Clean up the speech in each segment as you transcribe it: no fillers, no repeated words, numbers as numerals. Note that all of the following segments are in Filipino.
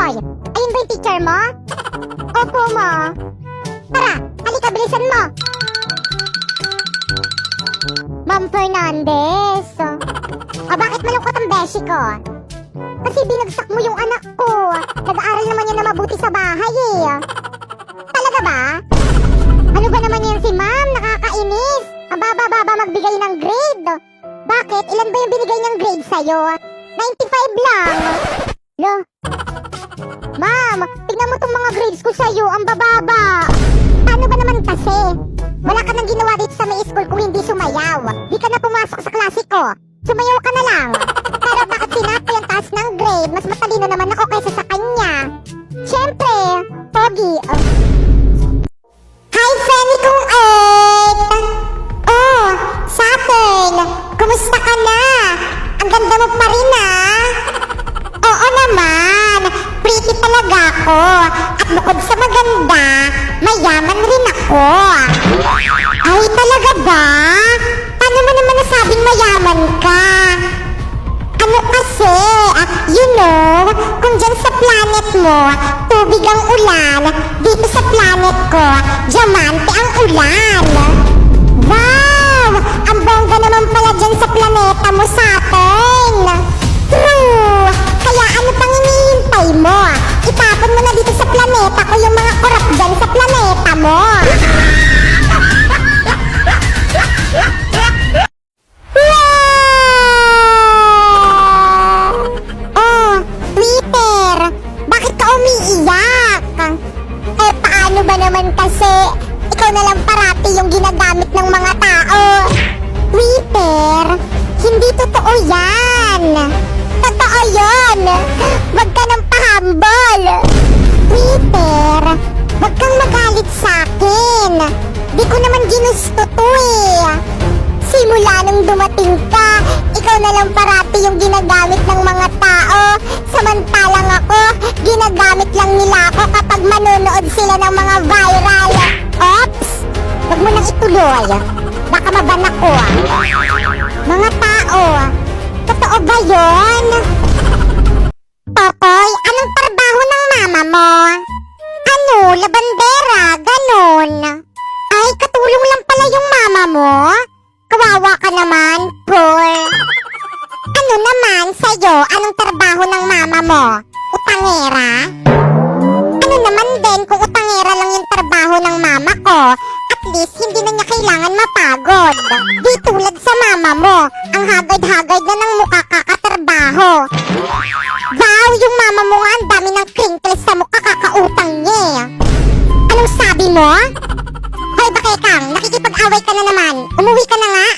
Popoy, ayun ba yung teacher mo? Opo, ma. Tara, halika, bilisan mo. Ma'am Fernandez. Bakit malungkot ang beshi ko? Kasi binagsak mo yung anak ko. Nag-aaral naman yan na mabuti sa bahay eh. Talaga ba? Ano ba naman yan si ma'am? Nakakainis. Ang baba-baba magbigay ng grade. Bakit? Ilan ba yung binigay niyang grade sa'yo? 95 lang. Lo? Ma'am, tignan mo tong mga grades ko sa'yo. Ang bababa. Paano ba naman kasi? Wala ka nang ginawa dito sa may school kung hindi sumayaw. Di ka na pumasok sa klase ko. Sumayaw ka na lang. Pero bakit sinabi ang taas ng grade? Mas matalino naman ako kaysa sa kanya. Siyempre, Pogi. Hi, Femi kong Earth! Oh, Saturn! Kumusta ka na? Ang ganda mo pa rin ah! Oo naman! Pretty talaga ako! At bukod sa maganda, mayaman rin ako! Ay, talaga ba? Paano mo naman nasabing mayaman ka? Ano kasi, you know, kung dyan sa planet mo, tubig ang ulan, dito sa planet ko, diamante ang ulan. Wow! Ang bongga naman pala dyan sa planeta mo, Saturn. True! Kaya ano pang hinihintay mo? Itapon mo na dito sa planeta ko yung mga korap dyan sa planeta mo. Paano ba naman kasi ikaw na lang parati yung ginagamit ng mga tao? Twitter, hindi totoo yan. Totoo yun. Wag ka nang pahambol. Twitter, wag kang magalit sa akin. Di ko naman ginusto to eh. Simula nung dumating ka, ikaw na lang parati yung ginagamit ng mga tao. Samantalang ako, ginagamit lang nila ako kapag manonood sila ng mga viral. Ops! Huwag mo nang ituloy. Baka maban ako. Mga tao, totoo ba yun? Popoy, anong trabaho ng mama mo? Ano, labandera, ganon. Ay, katulong lang pala yung mama mo? Kawawa ka naman, poor. Ano naman sa'yo? Anong trabaho ng mama mo? Utangera? Ano naman din kung utangera lang yung trabaho ng mama ko? At least hindi na niya kailangan mapagod. Di tulad sa mama mo, ang hagard-hagard na ng mukha kakatrabaho. Wow, yung mama mo nga ang dami ng crinkles sa mukha kakautang niya. Anong sabi mo? Hoy, Bakekang, nakikipag-away ka na naman. Umuwi ka na nga.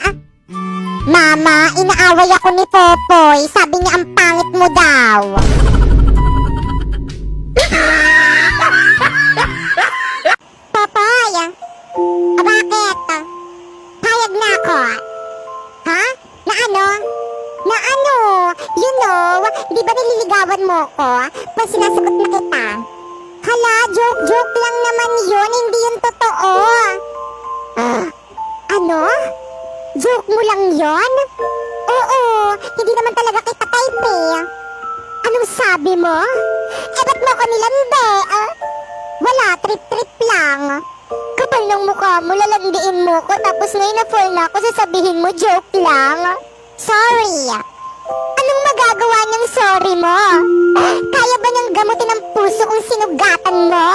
Mama, inaaway ako ni Popoy. Sabi niya ang pangit mo daw. Popoy, bakit? Payag na ako. Ha? Na ano? Na ano? You know, di ba nililigawan mo ko? Pag sinasagot na kita. Hala, joke lang naman yun. Hindi yun totoo. Ano? Joke mo lang yon? Oo, hindi naman talaga kita type eh. Anong sabi mo? Ba't mo ko nilandi? Wala, trip-trip lang. Kapal ng mukha mo, lalandiin mo ko, tapos ngayon na-fall na ako, sasabihin mo joke lang. Sorry. Anong magagawa ng sorry mo? Kaya ba niyang gamutin ang puso kung sinugatan mo?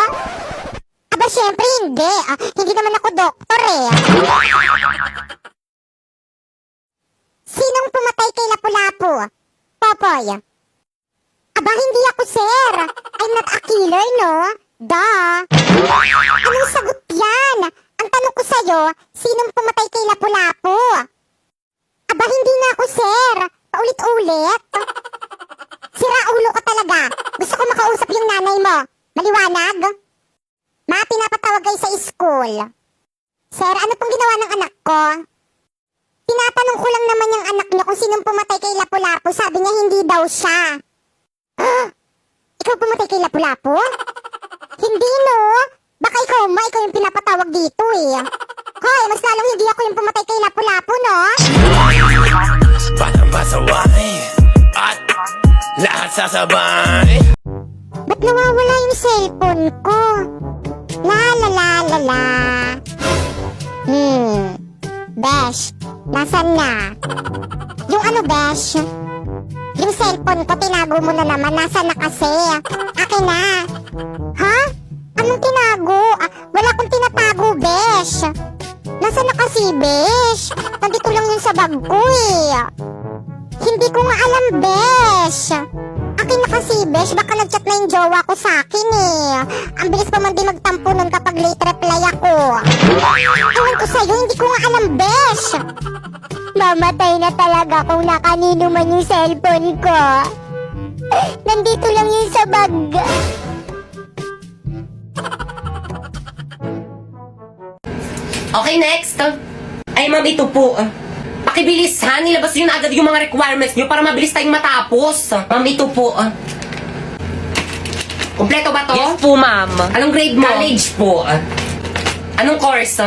Aba, syempre hindi. Hindi naman ako doktor eh. Sinong pumatay kay Lapu-Lapu? Popoy. Aba, hindi ako, sir. I'm not a killer, no? Duh. Anong sagot yan? Ang tanong ko sa'yo, sinong pumatay kay Lapu-Lapu? Aba, hindi nga ako, sir. Paulit-ulit. Sira ulo ka talaga. Gusto ko makausap yung nanay mo. Maliwanag? Ma, pinapatawag kayo sa school. Sir, ano pong ginawa ng anak ko? Tinatanong ko lang naman yung anak niyo kung sinong pumatay kay Lapu-Lapu. Sabi niya hindi daw siya. Ikaw pumatay kay Lapu-Lapu? Hindi, no? Baka ikaw yung pinapatawag dito eh. Hoy, mas lalong hindi ako yung pumatay kay Lapu-Lapu, no? Parang masaway at lahat sasabay. Ba't nawawala yung cellphone ko. La la la la la. Besh, nasan na? Yung ano, Besh? Yung cellphone ko, tinago mo na naman. Nasaan na kasi? Akin na. Ha? Anong tinago? Wala akong tinatago, Besh. Nasaan na kasi, Besh? Nandito lang yun sa bag ko eh. Hindi ko nga alam, Besh. Akin na kasi, Besh. Baka nag-chat na yung jowa ko sa akin eh. Ang bilis pa man din magtampo nun kapag late reply ako. Ewan ko sa'yo, hindi ko nga alam, Besh. Mamatay na talaga kung nakanino man yung cellphone ko. Nandito lang yun sa bag. Okay, next. Ay, ma'am, ito po. Pakibilis, ha? Nilabas nyo na agad yung mga requirements nyo para mabilis tayong matapos. Ma'am, ito po. Kompleto ba to? Yes po, ma'am. Anong grade mo? College po. Anong course?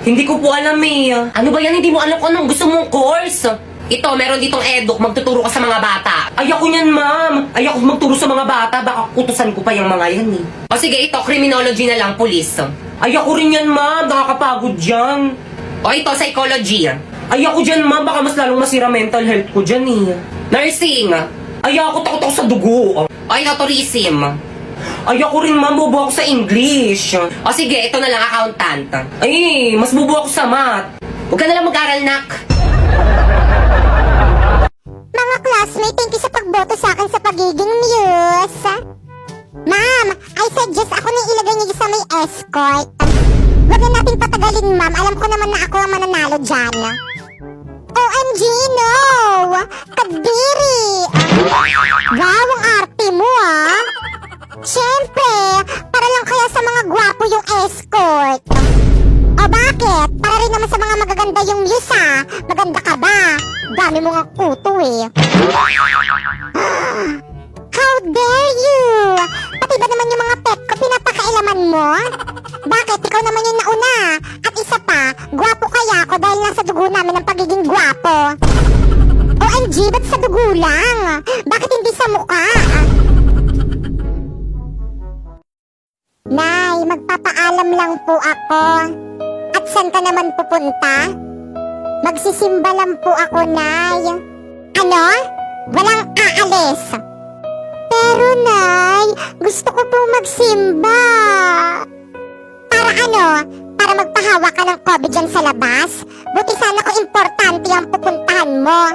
Hindi ko po alam eh. Ano ba yan? Hindi mo alam kung anong gusto mong course. Ito, meron ditong eduk. Magtuturo ka sa mga bata. Ayoko niyan, ma'am. Ayoko magturo sa mga bata. Baka kutusan ko pa yung mga yan eh. O sige, ito, criminology na lang, police. Ayoko rin yan, ma'am. Nakakapagod dyan. O ito, psychology. Ayoko dyan, ma'am. Baka mas lalong masira mental health ko dyan eh. Nursing. Ayoko, takot ako sa dugo. O ito, tourism. Ayoko rin, ma'am. Bobo ako sa English. O sige, ito na lang, accountant. Ay, mas bobo ako sa math. Huwag ka na lang mag-aral, nak. Mga classmate, thank you sa pagboto sa akin sa pagiging muse. Ma'am, I suggest ako na ilagay niyo sa may escort. Huwag na natin patagalin, ma'am. Alam ko naman na ako ang mananalo dyan. OMG, no! Kadiri! Wow, ang arte mo, ah! Siyempre, para lang kaya sa mga gwapo yung escort. O bakit? Para rin naman sa mga magaganda yung muse, ah. Maganda ka ba? Dami mo nga kuto, eh. How dare you! Pati ba naman yung mga pet ko pinapakailaman mo? Bakit? Ikaw naman yung nauna. At isa pa, gwapo kaya ako dahil nasa dugo namin ang pagiging gwapo. OMG, ba't sa dugo lang? Bakit hindi sa mukha? Nay, magpapaalam lang po ako. At saan ka naman pupunta? Magsisimba lang po ako, Nay. Ano? Walang aalis. Pero, Nay, gusto ko pong magsimba. Para ano? Para magpahawa ka ng COVID dyan sa labas? Buti sana kung importante ang pupuntahan mo.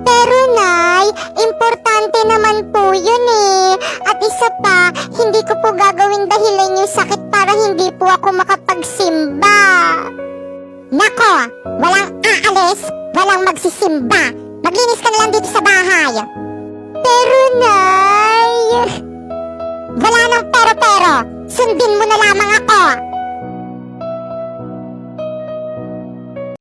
Pero, Nay, importante naman po yun eh. At isa pa, hindi ko po gagawin dahilan yung sakit para hindi po ako makapagsimba. Nako, walang aalis, walang magsisimba. Maglinis ka na lang dito sa bahay. Pero, Nay... Wala nang pero-pero. Sundin mo na lamang ako.